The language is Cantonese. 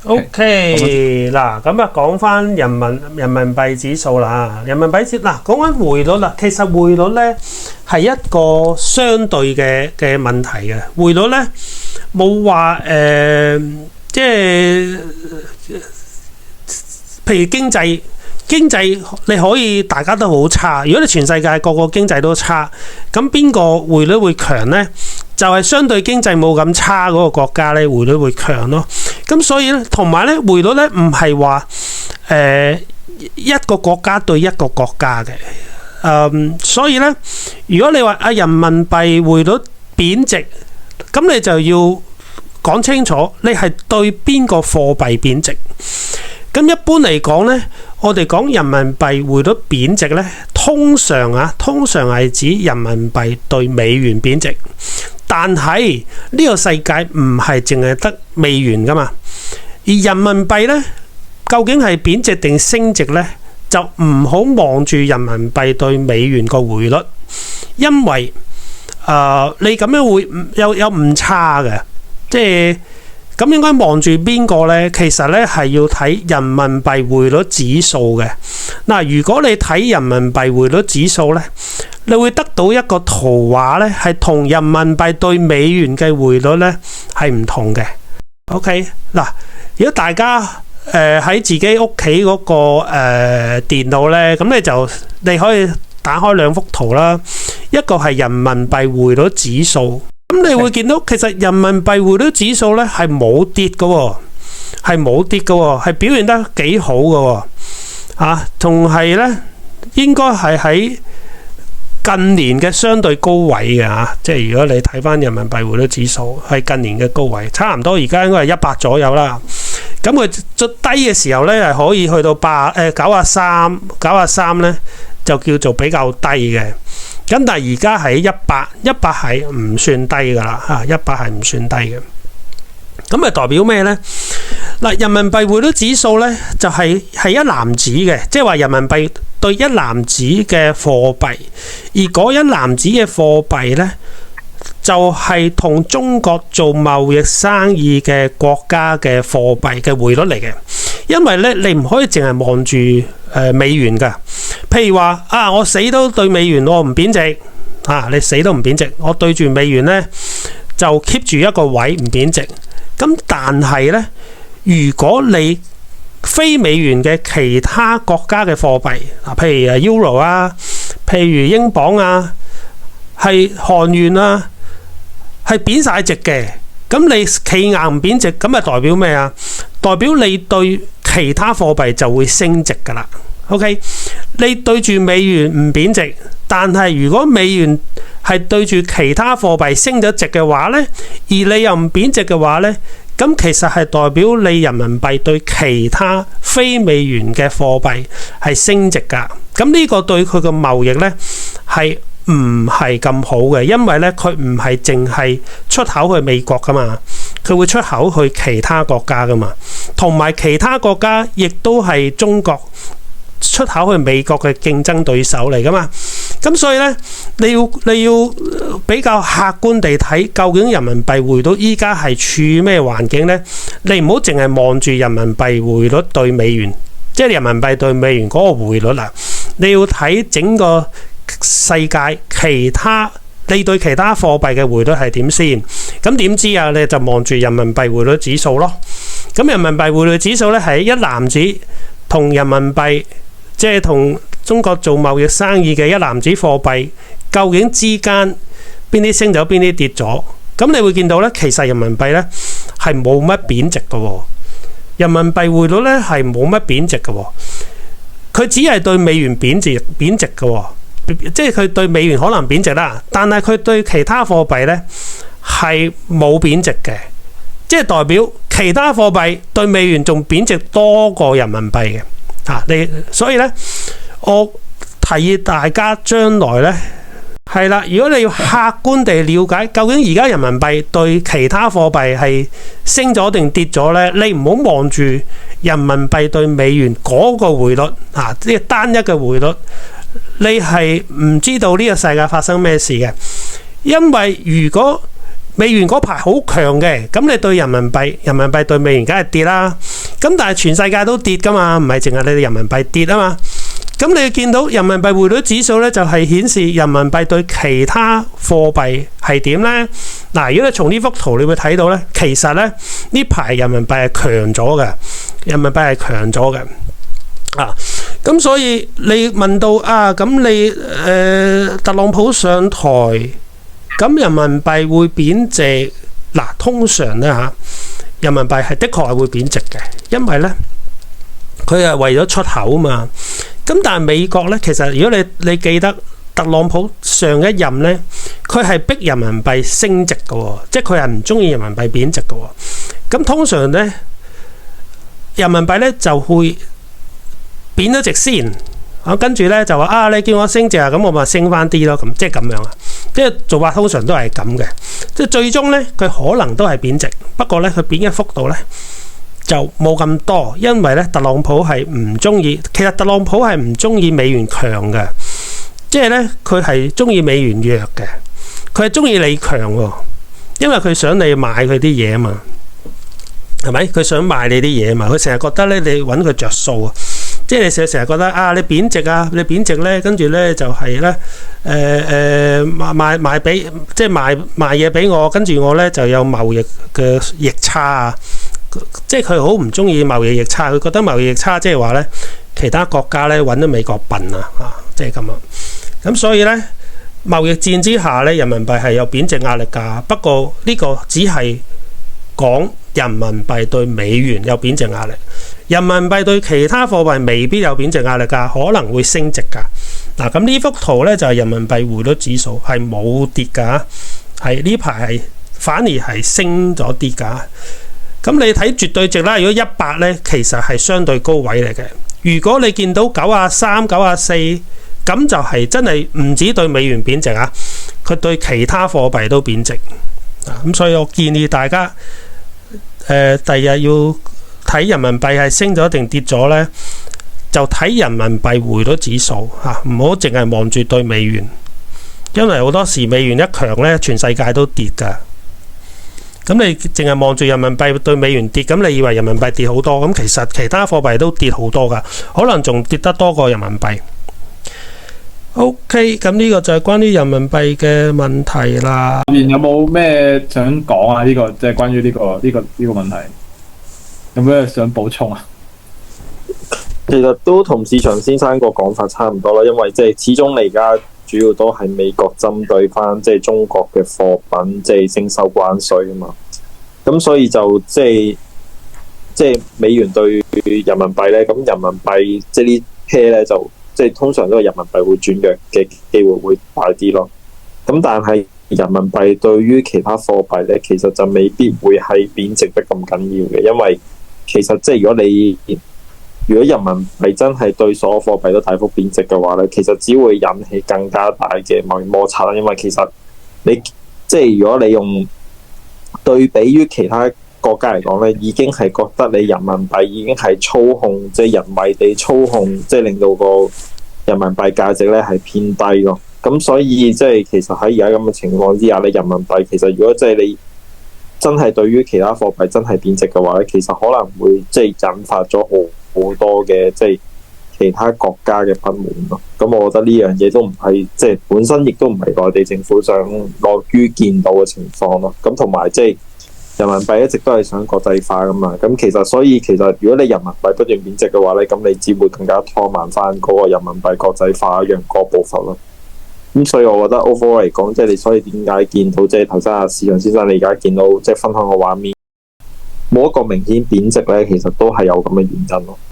OK 嗱，咁啊講翻人民幣指數啦，人民幣指嗱講緊匯率啦，其實匯率咧係一個相對嘅問題嘅，匯率咧冇話即係譬如經濟你可以大家都好差，如果你全世界個個經濟都差，咁邊個匯率會強呢？就係相對經濟冇咁差嗰個國家咧，匯率會強咯。咁所以咧，同埋咧匯率咧唔係話一個國家對一個國家嘅。所以咧，如果你話人民幣匯率貶值，咁你就要講清楚，你係對邊個貨幣貶值。咁一般嚟講咧，我哋講人民幣匯率貶值咧，通常係指人民幣對美元貶值。但係呢個世界唔係淨係得美元噶嘛，而人民幣咧究竟係貶值定升值咧，就唔好望住人民幣對美元個匯率，因為你咁樣會有誤差嘅，即係咁應該望住邊個咧？其實咧係要睇人民幣匯率指數嘅。嗱，如果你睇人民幣匯率指數咧，你會得到一個圖畫咧，係同人民幣對美元嘅匯率咧係唔同嘅。OK， 嗱，如果大家喺自己屋企嗰個電腦咧，咁你可以打開兩幅圖啦，一個係人民幣匯率指數，咁你會見到其實人民幣匯率指數咧係冇跌嘅，係表現得幾好嘅，仲係咧應該係喺近年嘅相對高位嘅，即係如果你睇翻人民幣匯率指數係近年嘅高位，差唔多而家應該係100左右啦。咁佢最低嘅時候咧係可以去到93咧，就叫做比較低嘅。咁但係而家喺100係唔算低噶啦，100係唔算低嘅。咁咪代表咩呢？嗱，人民幣匯率指數呢就係一籃子嘅，即係話人民幣對一籃子嘅貨幣，而嗰一籃子嘅貨幣呢，就係同中國做貿易生意嘅國家嘅貨幣嘅匯率嚟嘅。因為呢，你唔可以淨係望住美元噶。譬如話我死都對美元我唔貶值你死都唔貶值，我對住美元呢，就 keep 住一個位唔貶值。咁但係呢，如果你非美元嘅其他國家嘅貨幣譬如 Euro 譬如英鎊係韓元係貶晒值嘅，咁你企硬唔貶值，咁咪代表咩啊？代表你對其他貨幣就會升值噶啦。OK， 你對住美元唔貶值，但係如果美元係對住其他貨幣升咗值嘅話呢，而你又唔貶值嘅話呢，咁其實係代表你人民幣對其他非美元嘅貨幣係升值噶。咁呢個對佢嘅貿易呢係唔係咁好嘅，因為呢佢唔係淨係出口去美國噶嘛，佢會出口去其他國家噶嘛，同埋其他國家亦都係中國出口去美國嘅競爭對手嚟噶嘛。咁所以咧，你要比較客觀地睇，究竟人民幣匯率依家係處於咩環境呢？你唔好淨係望住人民幣匯率對美元，即係人民幣對美元嗰個匯率啦。你要睇整個世界其他，你對其他貨幣嘅匯率係點先？咁點知啊？你就望住人民幣匯率指數咯。咁人民幣匯率指數咧係一籃子同人民幣，即係同中國做貿易生意嘅一籃子貨幣，究竟之間邊啲升咗，邊啲跌咗？咁你會見到咧，其實人民幣咧係冇乜貶值嘅，人民幣匯率咧係冇乜貶值嘅，佢只係對美元貶值嘅，即係佢對美元可能貶值啦，但係佢對其他貨幣咧係冇貶值嘅，即係代表其他貨幣對美元仲貶值多過人民幣嘅。所以咧，我提議大家將來咧係啦，如果你要客觀地了解究竟而家人民幣對其他貨幣係升咗定跌咗咧，你唔好望住人民幣對美元嗰個匯率即係單一嘅匯率，你係唔知道呢個世界發生咩事嘅。因為如果美元嗰排好強嘅，咁你對人民幣對美元梗係跌啦。咁但係全世界都跌噶嘛，唔係淨係你哋人民幣跌啊嘛。咁你見到人民幣匯率指數咧，就係顯示人民幣對其他貨幣係點咧？嗱，如果你從呢幅圖你會睇到咧，其實咧呢排人民幣係強咗嘅，人民幣係強咗嘅。咁所以你問到咁你特朗普上台，咁人民幣會貶值？嗱，通常咧人民幣係的確係會貶值嘅，因為咧佢係為咗出口啊嘛。咁但係美國咧，其實如果你記得特朗普上一任咧，佢係逼人民幣升值嘅，即係佢係唔中意人民幣貶值嘅。咁通常咧，人民幣咧就會貶咗值先，跟住咧就話你叫我升值咁我咪升翻啲咯，咁即係咁樣啊。即係做法通常都係咁嘅，即係最終咧佢可能都係貶值，不過咧佢貶嘅幅度咧就冇咁多，因為咧特朗普係唔中意，其實特朗普係唔中意美元強嘅，即係咧佢係中意美元弱嘅，佢係中意你強喎，因為佢想你買佢啲嘢啊嘛，係咪？佢想買你啲嘢啊嘛，佢成日覺得咧你揾佢着數啊。即係你成日覺得你貶值你貶值咧，跟住咧就係咧賣俾即係賣嘢俾我，跟住我咧就有貿易嘅逆差啊！即係佢好唔中意貿易逆差，佢覺得貿易逆差即係話咧其他國家咧揾咗美國笨啊！即係咁樣。咁所以咧貿易戰之下咧，人民幣係有貶值壓力㗎。不過呢個只係講人民幣對美元有貶值壓力。人民幣對其他貨幣未必有貶值壓力㗎，可能會升值㗎。嗱，咁呢幅圖咧就係人民幣匯率指數係冇跌㗎，係呢排係反而係升咗啲㗎。咁你睇絕對值啦，如果100咧，其實係相對高位嚟嘅。如果你見到93、94，咁就係真係唔止對美元貶值啊，佢對其他貨幣都貶值。咁所以我建議大家第日要睇人民幣係升咗定跌咗呢，就睇人民幣匯率指數唔好淨係望住對美元，因為好多時美元一強呢，全世界都跌㗎。咁你淨係望住人民幣對美元跌，咁你以為人民幣跌好多，咁其實其他貨幣都跌好多㗎，可能仲跌得多過人民幣。OK， 咁呢個就係關於人民幣嘅問題啦。有冇咩想講啊？呢個即係關於呢個問題。有咩想補充啊？其實都同市場先生個講法差唔多啦，因為即係始終你而家主要都係美國針對翻即係中國嘅貨品即係徵收關稅啊嘛，咁所以就即係美元對人民幣咧，咁人民幣即係呢 pair 咧就即係通常都係人民幣會轉弱嘅機會會大啲咯。咁但係人民幣對於其他貨幣咧，其實就未必會係貶值得咁緊要嘅，因為其實即係如果人民幣真係對所有貨幣都大幅貶值嘅話咧，其實只會引起更加大嘅貿易摩擦啦。因為其實你即係如果你用對比於其他國家嚟講咧，已經係覺得你人民幣已經係操控，即係人為地操控，即係令到個人民幣價值咧係偏低咯。咁所以即係其實喺而家咁嘅情況之下咧，人民幣其實如果即係你真係對於其他貨幣真係貶值嘅話咧，其實可能會即係引發咗好多嘅即係其他國家嘅不滿咯。咁我覺得呢樣嘢都唔係即係本身亦都唔係內地政府想樂於見到嘅情況咯。咁同埋即係人民幣一直都係想國際化噶嘛。咁其實如果你人民幣不斷貶值嘅話咧，咁你只會更加拖慢翻嗰個人民幣國際化一樣個步伐咯。咁所以我覺得 overall 嚟講，即係你所以點解見到即係頭先阿市場先生你而家見到即係分享個畫面冇一個明顯貶值咧，其實都係有咁嘅原因咯。